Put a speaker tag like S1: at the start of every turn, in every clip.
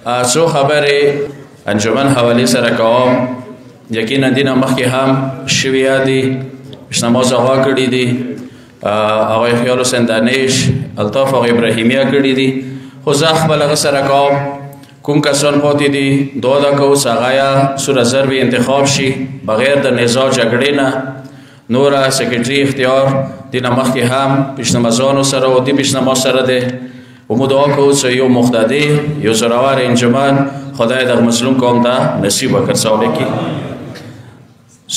S1: څو خبرې انجمن حوالې سره کوم. یقینا دینه مخکې هم شوي دي، پیشنماز هغه کړي دي، هغه خیال حسین دانش الطاف هغه ابراهیمیه کړي دي، خو زه خپل هغه سره کوم. کوم کسان پاتې دي دعا دا کوو چې هغه یا سوره زر به انتخاب شي بغیر د نزاع جګړې نه. نوره سکرټري اختیار دینه مخکې هم پیشنمازانو سره او دې پیشنماز سره دی. و مو دعا کوو چې یو مقتدر یو زورور انجمن خدای دغه مظلوم قوم ته نصیب وکړي. سوال کی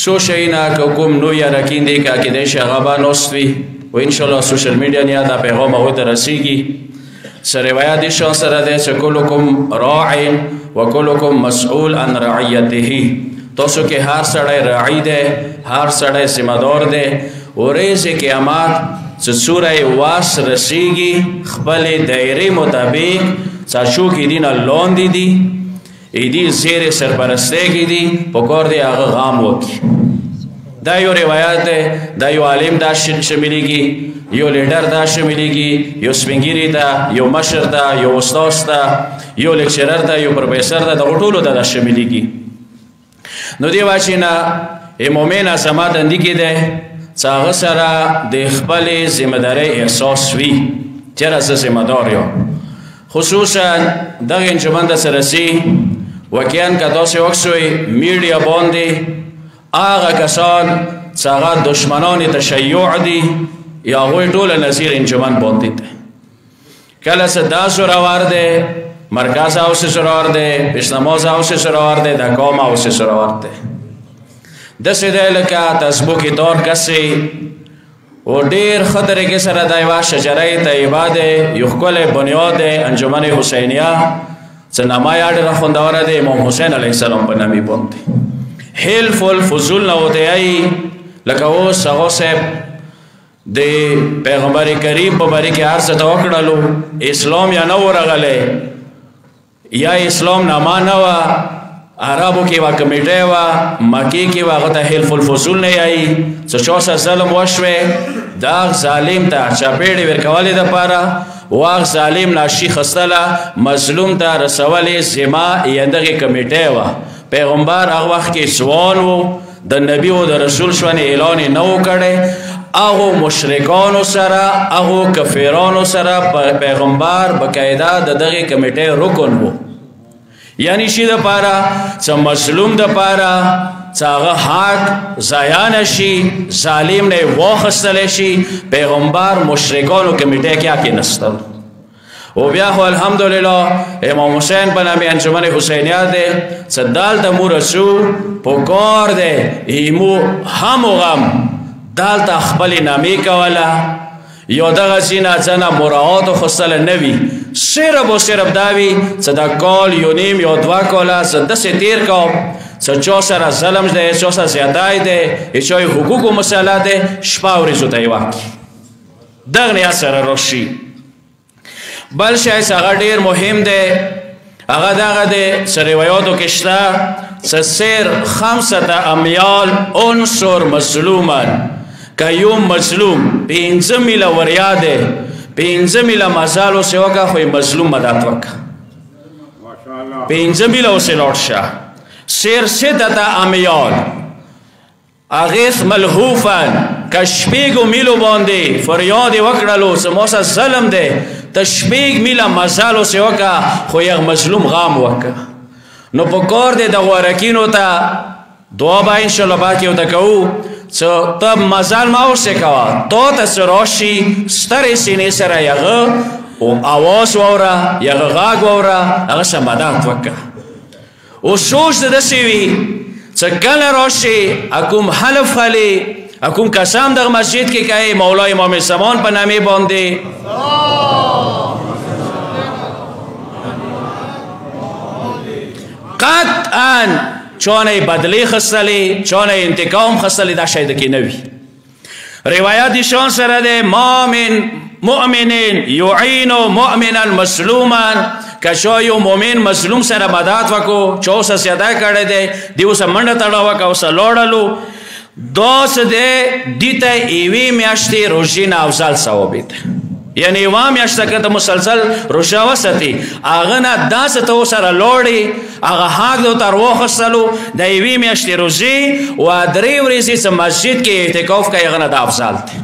S1: څو شیونه که کوم نو یا رکین دی که کېدای شي هغه به ناست وي و انشاءالله سوشل میډیا نه دا پیغام هغوی ته رسیږي. څه روایت دې شان سره دی چې کلکم راع و کلکم مسئول عن رعیته. تاسو کې هر سړی راعي دی، هر سړی ذمه دار دی. ورځې قیامت چې سوره واس رسیږي خپلې دایرې مطابق څاشو کې دي نه لاندې دي ایدی زیر سرپرستی کی دی پکار دی آغا غام وکی. دا یو روایت دی، دا یو عالم دا شملی کی، یو لیڈر دا شملی کی، یو سپنگیری دا، یو مشر دا، یو استاس دا، یو لیکچرر دا، یو پروفیسر دا، دا غطولو دا شملی کی. نو دی واچی نا مومن عظمت اندی کی دی چاغ سره د خپل ذمہداري احساس وي چې راځه ذمہدار یو. خصوصا دغه انجمن د سرسي وکیان که داسې وکسوی میډیا باندې هغه کسان چې هغه دشمنان تشیع دي یا هغوی ټوله نظیر انجمن باندې دی. کله چې دا زورور دی، مرکز هاوس زورور دی، پیشنماز هاوس زورور دی، د قوم هاوس زورور دی. داسې دی لکه تسبوکې طور کسې و ډېر ښه طریقې سره دا یوه شجره طیبه دی، یو ښکلی بنیاد دی انجمن حسینیه چې نامه یې ډېره خوندوره دی امام حسین علیه السلام په نامې باندې. حلف الفضول نه ورته وایي لکه اوس هغه صاحب د پیغمبر کریم په باره کې هر څه ته وکړلو، اسلام یا نه و راغلی یا اسلام نامه نه وه، عربو کې یوه کمیټه وه، مکې کې هغه ته حلف الفضول نه وایي چې چا سره ظلم وشوی د هغه ظالم ته چاپېړې ورکولې دپاره و هغه ظالم ناشي خستله مظلوم ته رسولې ذمه یې دغې کمیټې وه. پیغمبر هغه وخت کې ځوان و، د نبي و د رسول شوانې اعلان یې نه و کړی. هغو مشرکانو سره هغو کفیرانو سره پیغمبر بقاعده د دغې کمیټې رکن و. یعنی شي دپاره چې مظلوم دپاره چې هغه حق ضایع نه شي، ظالم نه یې واخیستلی شي، پیغمبر مشرکانو کمیټې کې کېنستل. او بیا خو الحمدلله امام حسین په نامې انجمن حسینیه دی چې دلته مو رسو پکار دی ایمو هم و غم دلته خپلې نامې کوله یا دغه ځینه ځنه مراعات اخیستلی نه وي. صرف و صرف دا وي چې دا کال یو نیم یا دوه کاله زه داسې تېر کوم چې چا سره ظلم دی، چا سره زیاتی دی، یا چا یې حقوقو مسله دی، شپه ورځو ته یې وکړي دغه نیت سره راشي. بل شی چې هغه ډېر مهم دی هغه دغه دی چې روایاتو کې شته چې سیر 5 امیال عنصر مظلوما که یو مظلوم 5 میله وریا دی، 5 میله مزال اوسې وکړه خو یې مظلوم مدد وکړه، 5 میله اوسې لاړ شه. سیر 6 امیال اغیث ملحوفا که شپېږو میلو باندې فریاد یې وکړلو چې ما سره ظلم دی، ته 6 میله مزال اوسې وکړه خو یې مظلوم غام وکړه. نو په کار دی د غوارکینو ته دعا به انشاءالله بعد کې ورته کوو چې ته مزل مه اوسې کوه، تا ته څه راشي سترې سینې سره هغه اواز واوره، هغه غږ واوره، هغه سره مدد وکړه. او سوچ د داسې وي چې کله راشي کوم حلف خلي کوم قسم دغه مسجد کې کوي مولا امام زمان په نامې باندې قطعا چانه بدلی خستلی، چانه انتقام خستلی، دا شاید که نوی. روایت شان سره ده ما من مؤمن یعین مؤمنا مظلوما که شایو مؤمن مظلوم سره مدد وکو چا اوسه سیده کرده ده دی اوسه منډه تړه وکه اوسه لاړلو داس ده دیتا ایوی میاشتی روژین افضل ثوابی ده. یعنی یوه میاشته که ته مسلسل روژه وساتي هغه نه داسې ته ورسره لوړې هغه حق د ورته واخیستلو د یوې میاشتې روژې و 3 ورځې چې مسجد کې اعتکاف کوي هغه نه د افضل دی.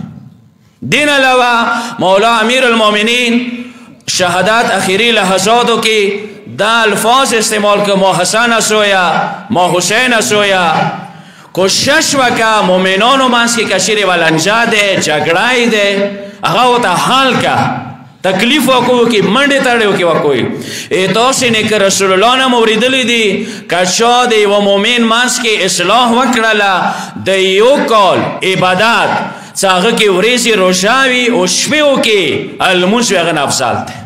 S1: دین علاوه مولا امیر المؤمنین شهادت اخیری لحظاتو کې دا الفاظ استعمال که ما حسن سویا ما حسین سویا کوشش وکا مومنانو منځ کې کشیر ولنجا دی جګړه دی هغه ورته حل که تکلیف وکړو کې منډې تړې وکړي وکوي تاسې نه که رسول الله نه مو اورېدلی دي که چا د یوه مؤمن منځ کې اصلاح وکړله د یو کال عبادت چې هغه کې ورځې روژه وي او شپې وکړي لمونځ وي هغه نه افضل دی.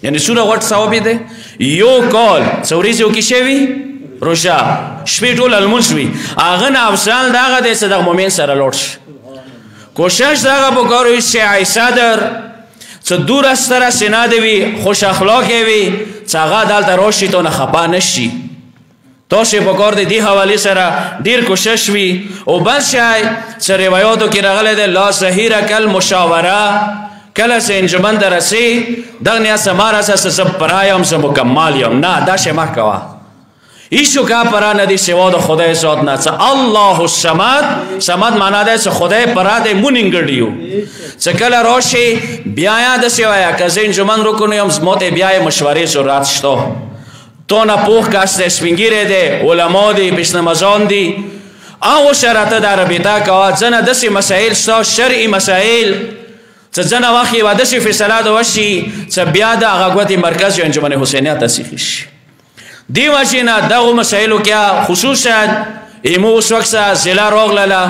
S1: یعنې څومره غټ ثواب دی یو کال څه ورځې وکړي شوي روژه شپې ټول لمونځ وي هغه نه افضل د هغه دی چې دغه مؤمن سره لوړ شي. کوشش دغه پکار وي چې صدر څه دوره ستره سینه دې وي خوش اخلاقې وي چې هغه دلته راشي تو نه خفه نه شي. تاسې پکار دی دې حوالې سره ډېر کوشش وي. او بل شی چې روایاتو کې راغلی دی لا صحیره کالمشاوره کله چې انجمن ته رسې دغه نیاسه مه رسه چې زه پرا یم زه مکمل یم نه دا شی مه کوه ایشو کا پرا ندی سوا د خدای ذات نه چې الله الصمد صمد معنا ده چې خدای پرا د مونږ چې کله راشي بیا یاد سیوایا که زه انجمن رو کنم موت بیا مشورې ضرورت شته تو نه پوخ کاسته سپینګیری دی علما دي پیشنمازان دي هغو سره ته دا رابطه کوه ځنه داسې مسایل شته شرعي مسایل چې ځنه وخت یوه داسې فیصله ده وشي چې بیا د هغه ګوتې مرکز یا انجمن حسینیه تصحیح شي. دی وجې نه دغو مسایلو کې خصوصا ایمو اوس وخت ضلع راغلله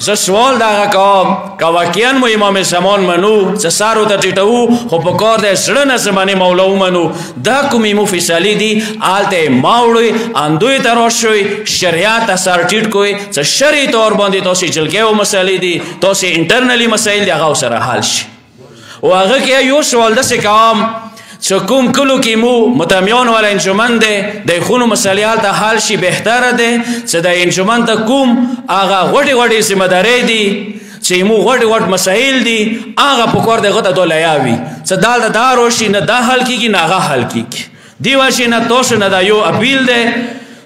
S1: زه سوال دغه کوم که واقعا مو امام زمان منو چې سر ورته ټیټوو خو په کار دی زړه نه زمانې مولا ومنو دا کوم ایمو فیصلې دي هلته یې ما وړئ اندوی ته راشئ شریعت ته سر ټیټ کوئ چې شرعي طور باندې تاسې جلګیو مسایلې دي تاسې انټرنلي مسایل دي هغه ورسره حل شي. او هغه کې یو سوال داسې کوم چې کوم کلو کې مو متمیان والا انجمن دی د خونو مسلې هلته حل شي بهتره دی چې د انجمن ته کوم هغه غوټې غوټې ذمهدارۍ دي چې مو غوټې غوټ مسایل دي هغه په کار د هغه ته دولیا وي چې دلته دا راشي نه دا حل کېږي نه هغه حل کېږي. دې وجې نه تاسو نه دا یو اپیل دی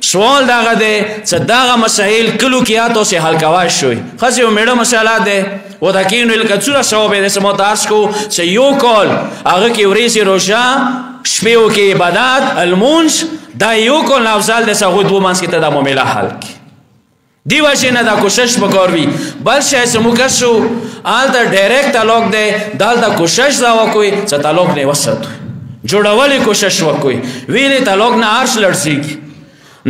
S1: سوال دغه دی چې دغه مسایل کلو کې یا تاسې حل کوای شئ. ښځې یو میړه مسله دی و دا کینو لکه څومره ثواب یې دی چې ما ته عرض کو چې یو کال هغه کې ورځې روژه شپې وکړي عبادت لمونځ دا یو کال نه افضل دی چې هغوی دوه منځ کې ته دا معامله حل کړي. دې وجې نه دا کوشش پکار وي. بل شی چې موږ کس شو هلته ډایرکټ تعلق دی دلته کوشش دا وکړئ چې تعلق نه وساتو جوړولې کوشش وکړئ ویلې تعلق نه هر څه لړزېږي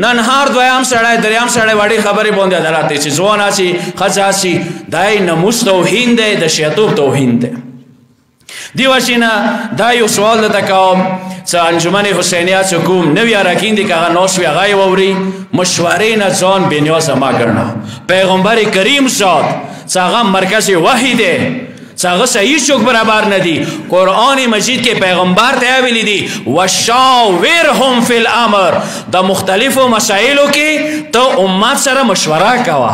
S1: نن هر دویم سړی دریم سړی وړې خبرې باندې عدالت دی چې ځوان هسي ښځه هسي دا یې ناموس توهین دی د شیطوب توهین دی. دې وجې نه دا یو سوال درته کوم چې انجمن حسینیه چې کوم نوي اراکین دي که هغه ناست وي هغه یې واوري مشورې نه ځان بېنیازه مه ګڼه. پیغمبر کریم ذات چې هغه مرکز وحی دی چې هغه صحیح څوک برابر نه دي. قرآن مجید کې پیغمبر ته ویلي دي وشاورهم فی الامر د مختلفو مسایلو کې ته امت سره مشوره کوه.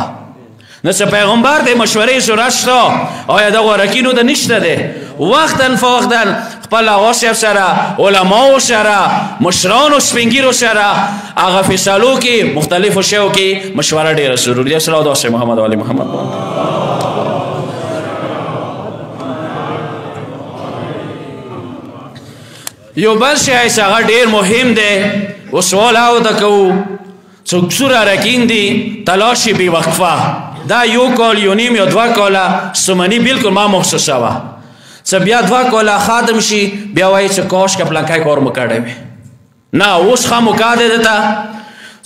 S1: نو چې پیغمبر ته مشورې ضرورت شته آیا دغو ارکینو ته نشته دی وقتا فوقتا خپل آغا صاحب سره علماو سره مشرانو سپینګیرو سره هغه فیصلو کې مختلفو شیو کې مشوره ډېره ضروري ده. صلی الله علیه محمد و علی محمد. یو بل شی چې هغه ډېر مهم دی او سوال هغه ته کوو څوک څومره اراکین دي تلاشي بې وقفه دا یو کال یو نیم یا 2 کاله ستومني بالکل ما محسوسه وه چې بیا 2 کاله ختم شي بیا وایي چې کاش که پلنکی کار مو کړی وی. نه اوس ښه موقع دی دته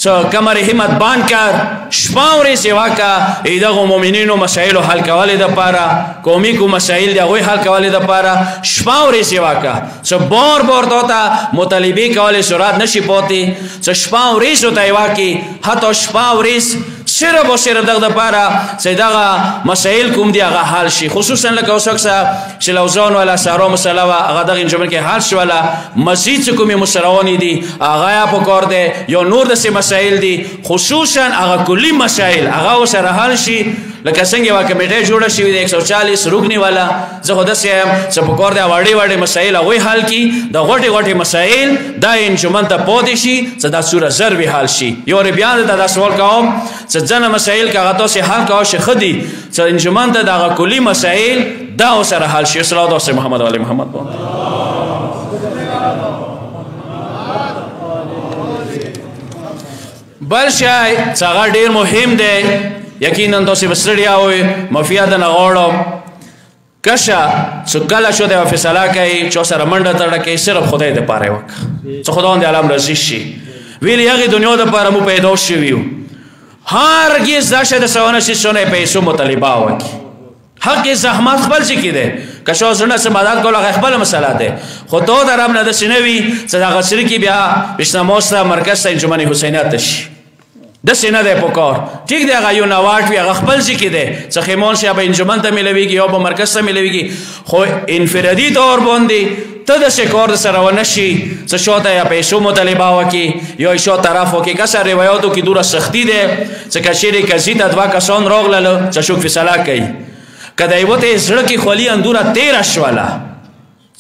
S1: چې کمر همت بند کرد شپه ورځې وکړه دغو مؤمنینو مسایلو حل کولې دپاره قومي کوم مسایل دي هغوی حل کولې دپاره شپه ورځې وکړه چې بار بار تا ته مطالبې کولې ضرورت نشي پاتې چې شپه ورځو ته یې وکړي حتی شپه ورځ صرف او صرف دغه دپاره چې دغه مسایل کوم دي هغه حل شي. خصوصا لکه اوس وکړه چې لوزان والا سارا مسله وه هغه دغه انجمن کې حل شوله مزید چې کومې مسروانې دي هغه یې پکار دی یا نور داسې مسایل دي خصوصا هغه کلي مسایل هغه ورسره حل شي لکه څنګه یوه کمیټۍ جوړه شوې ده 140 رکني والا زه خو داسې یم څه پکار دی وړې وړې مسایل هغوی حل کړي د غټې غټې مسایل دا انجمن ته پاتې شي څه دا صوره زر وي حل شي یو وارې بیا درته دا سوال کوم څه ځنه مسایل که هغه تاسې حل کوه چې ښه دي څه انجمن ته د هغه کلي مسایل دا ورسره حل شي صلوات وسلم محمد و علی محمد بل شی څه هغه ډېر مهم دی یقینا تاسې به ستړیا وئ مفیا د نه غواړم کشه څه کله شو دی فیصله کوي چې سره منډه تړه کوي صرف خدای دپاره یې وکړه څه خداوند دې عالم راضي شي ویلې هغې دنیا دپاره مو پیدا شوي یو هرګز دا شی د څه ونه شي چې څونه یې پیسو مطالبه وکړي حق زحمت خپل ځای کې دی که شا زړه څه مدد کول هغه خپله مسله دی خو تو د رب نه داسې نه وي چې د هغه سره کې بیا بشنماز ته مرکز ته انجمن حسینیه ته شي داسې نه دی پکار ټیک دی هغه یو نواټ وي هغه خپل ځای کې دی څه خیمون شي یا به انجمن ته میلویږي یا به مرکز ته میلویږي خو انفرادي طور باندې ته داسې کار درسره ونه شي څه شاته یا پیسو مطالبه وکړي یا شا طرف وکړي که څه روایاتو کې دوره سختي دی څه که چیرې قضي ته 2 کسان راغلل چې څوک فیصله کوي که د یوه ته یې زړه کې خولي اندوره تېره شوله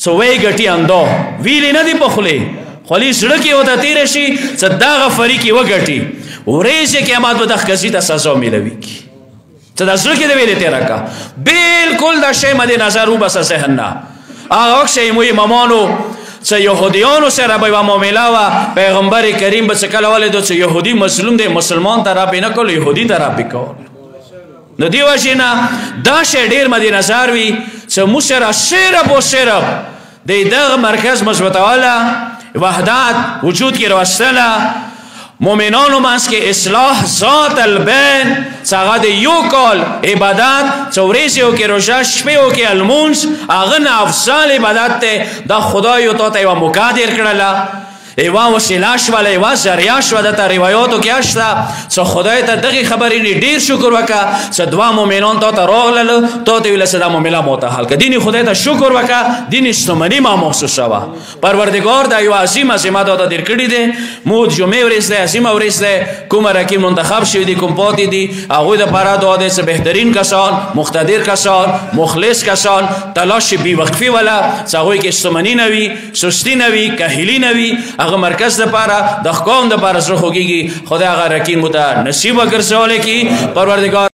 S1: څه ویې ګټي اندا ویلې نه دي په خولې خولي زړه کې ورته تېره شي څه دغه فریق یې وګټي ورځې قیامت به دغه قضي ته سزا میلویږي څه د زړه کې د ویلې تېره کا بلکل دا شی مد نظر وباسه ذهن نه هغه وخت چې موږ امامانو څه یهودیانو سره به یوه معامله وه پیغمبر کریم به څه کله ولیدو چې یهودي مظلوم دی مسلمان ته رابې نه کول یهودي ته رابې کول نو دی وجې نه دا شی ډېر مد نظر وي چې موږ سره صرف و صرف د دغه مرکز مثبتوله وحدت وجود کې راوستله مؤمنانو منځ کې اصلاح ذات البین چې هغه د یو کال عبادت څه ورځې وکړي روژه شپې وکړي المونځ هغه نه افضل عبادت دی دا خدای تا ته یوه موقع در کړله یوه وسیله شوله یوه ذریعه شوه دته روایاتو کې شته څه خدای ته دغې خبرې نه ډېر شکر وکړه څه 2 مؤمنان تا ته راغلل تا ته ویله چې دا معامله ماته حل کړه دین خدای ته شکر وکړه دین شتمني ما محسوسه وه پروردګار دا یوه عظیم عظمه تا ته در کړي دی مو جمعې ورځ دی عظیمه ورځ دی کومه رقیب منتخب شوي دي کوم پاتې دي هغوی دپاره دعا دی چې بهترین کسان مقتدر کسان مخلص کسان تلاش بېوقفي وله چې هغوی کې شتمني نه وي سستي نه وي کهلي نه وي هغه مرکز دپاره د قوم دپاره زړه خوږېږي خدای هغه رقیب مو ته نصیب وګرځولی کړي پروردګار